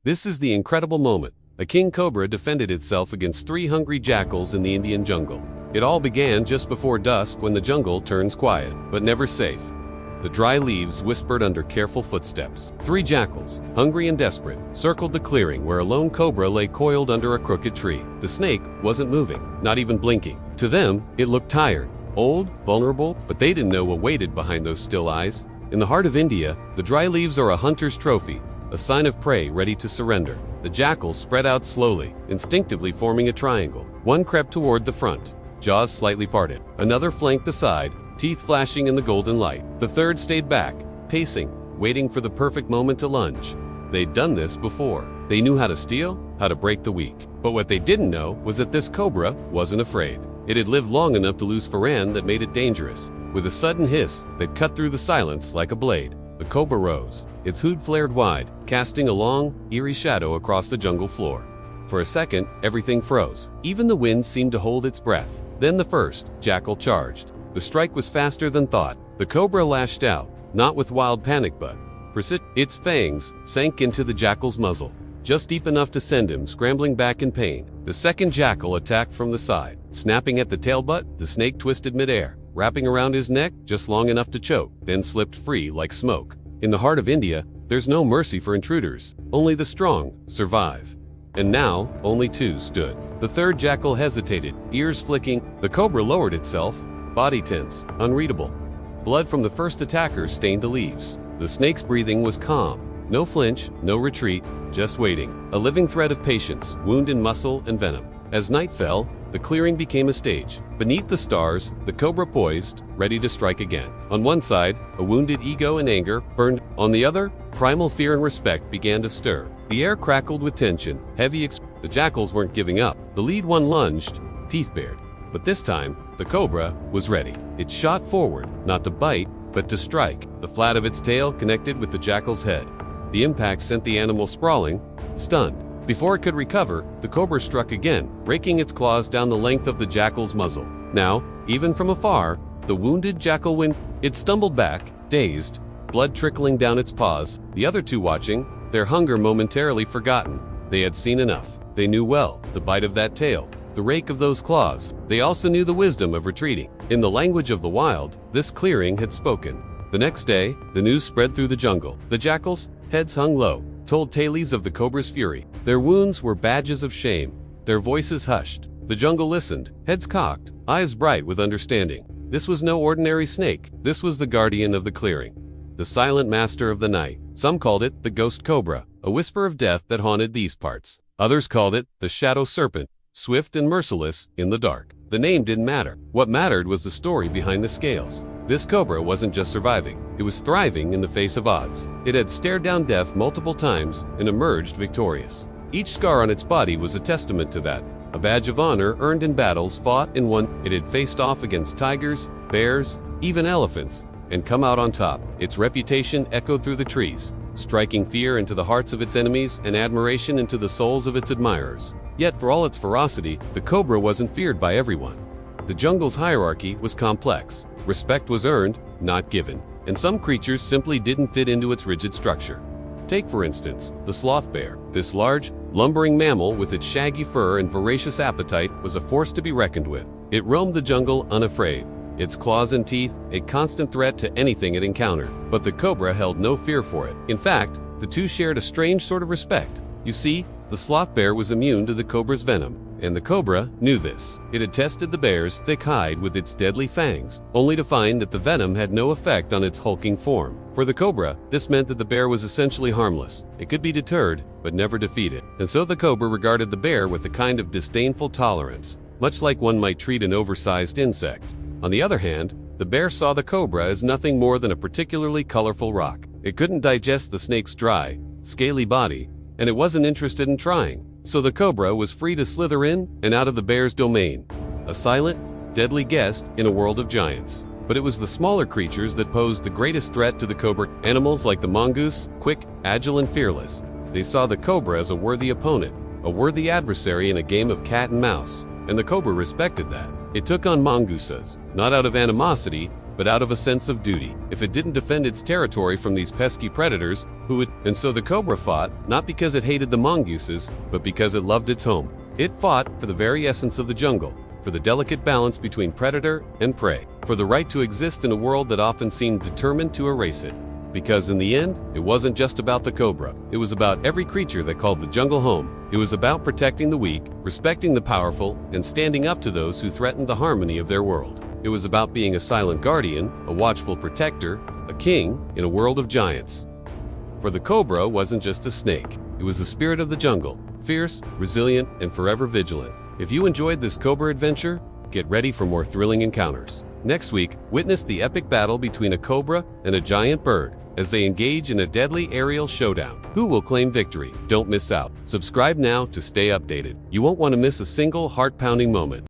This is the incredible moment. A king cobra defended itself against 3 hungry jackals in the Indian jungle. It all began just before dusk when the jungle turns quiet, but never safe. The dry leaves whispered under careful footsteps. 3 jackals, hungry and desperate, circled the clearing where a lone cobra lay coiled under a crooked tree. The snake wasn't moving, not even blinking. To them, it looked tired, old, vulnerable, but they didn't know what waited behind those still eyes. In the heart of India, the dry leaves are a hunter's trophy, a sign of prey ready to surrender. The jackals spread out slowly, instinctively forming a triangle. One crept toward the front, jaws slightly parted. Another flanked the side, teeth flashing in the golden light. The third stayed back, pacing, waiting for the perfect moment to lunge. They'd done this before. They knew how to steal, how to break the weak. But what they didn't know was that this cobra wasn't afraid. It had lived long enough to lose Faran that made it dangerous. With a sudden hiss that cut through the silence like a blade, the cobra rose. Its hood flared wide, casting a long, eerie shadow across the jungle floor. For a second, everything froze. Even the wind seemed to hold its breath. Then the first jackal charged. The strike was faster than thought. The cobra lashed out, not with wild panic but its fangs sank into the jackal's muzzle, just deep enough to send him scrambling back in pain. The second jackal attacked from the side. Snapping at the tail butt, the snake twisted midair, wrapping around his neck just long enough to choke, then slipped free like smoke. In the heart of India, there's no mercy for intruders. Only the strong survive. And now, only 2 stood. The third jackal hesitated, ears flicking. The cobra lowered itself, body tense, unreadable. Blood from the first attacker stained the leaves. The snake's breathing was calm. No flinch, no retreat, just waiting. A living thread of patience, wound in muscle and venom. As night fell, the clearing became a stage. Beneath the stars, the cobra poised, ready to strike again. On one side, a wounded ego and anger burned. On the other, primal fear and respect began to stir. The air crackled with tension, the jackals weren't giving up. The lead one lunged, teeth bared. But this time, the cobra was ready. It shot forward, not to bite, but to strike. The flat of its tail connected with the jackal's head. The impact sent the animal sprawling, stunned. Before it could recover, the cobra struck again, raking its claws down the length of the jackal's muzzle. Now, even from afar, the wounded jackal it stumbled back, dazed, blood trickling down its paws. The other 2 watching, their hunger momentarily forgotten. They had seen enough. They knew well the bite of that tail, the rake of those claws. They also knew the wisdom of retreating. In the language of the wild, this clearing had spoken. The next day, the news spread through the jungle. The jackals, heads hung low, told tales of the cobra's fury. Their wounds were badges of shame, their voices hushed. The jungle listened, heads cocked, eyes bright with understanding. This was no ordinary snake. This was the guardian of the clearing, the silent master of the night. Some called it the ghost cobra, a whisper of death that haunted these parts. Others called it the shadow serpent, swift and merciless in the dark. The name didn't matter. What mattered was the story behind the scales. This cobra wasn't just surviving, it was thriving in the face of odds. It had stared down death multiple times and emerged victorious. Each scar on its body was a testament to that, a badge of honor earned in battles fought and won. It had faced off against tigers, bears, even elephants, and come out on top. Its reputation echoed through the trees, striking fear into the hearts of its enemies and admiration into the souls of its admirers. Yet for all its ferocity, the cobra wasn't feared by everyone. The jungle's hierarchy was complex. Respect was earned, not given, and some creatures simply didn't fit into its rigid structure. Take, for instance, the sloth bear. This large, lumbering mammal with its shaggy fur and voracious appetite was a force to be reckoned with. It roamed the jungle unafraid, its claws and teeth a constant threat to anything it encountered. But the cobra held no fear for it. In fact, the 2 shared a strange sort of respect. You see, the sloth bear was immune to the cobra's venom, and the cobra knew this. It had tested the bear's thick hide with its deadly fangs, only to find that the venom had no effect on its hulking form. For the cobra, this meant that the bear was essentially harmless. It could be deterred, but never defeated. And so the cobra regarded the bear with a kind of disdainful tolerance, much like one might treat an oversized insect. On the other hand, the bear saw the cobra as nothing more than a particularly colorful rock. It couldn't digest the snake's dry, scaly body, and it wasn't interested in trying. So the cobra was free to slither in and out of the bear's domain, a silent, deadly guest in a world of giants. But it was the smaller creatures that posed the greatest threat to the cobra. Animals like the mongoose, quick, agile, and fearless. They saw the cobra as a worthy opponent, a worthy adversary in a game of cat and mouse, and the cobra respected that. It took on mongooses, not out of animosity, but out of a sense of duty. If it didn't defend its territory from these pesky predators, who would? And so the cobra fought, not because it hated the mongooses, but because it loved its home. It fought for the very essence of the jungle, for the delicate balance between predator and prey, for the right to exist in a world that often seemed determined to erase it. Because in the end, it wasn't just about the cobra. It was about every creature that called the jungle home. It was about protecting the weak, respecting the powerful, and standing up to those who threatened the harmony of their world. It was about being a silent guardian, a watchful protector, a king in a world of giants. For the cobra wasn't just a snake. It was the spirit of the jungle, fierce, resilient, and forever vigilant. If you enjoyed this cobra adventure, get ready for more thrilling encounters. Next week, witness the epic battle between a cobra and a giant bird as they engage in a deadly aerial showdown. Who will claim victory? Don't miss out. Subscribe now to stay updated. You won't want to miss a single heart-pounding moment.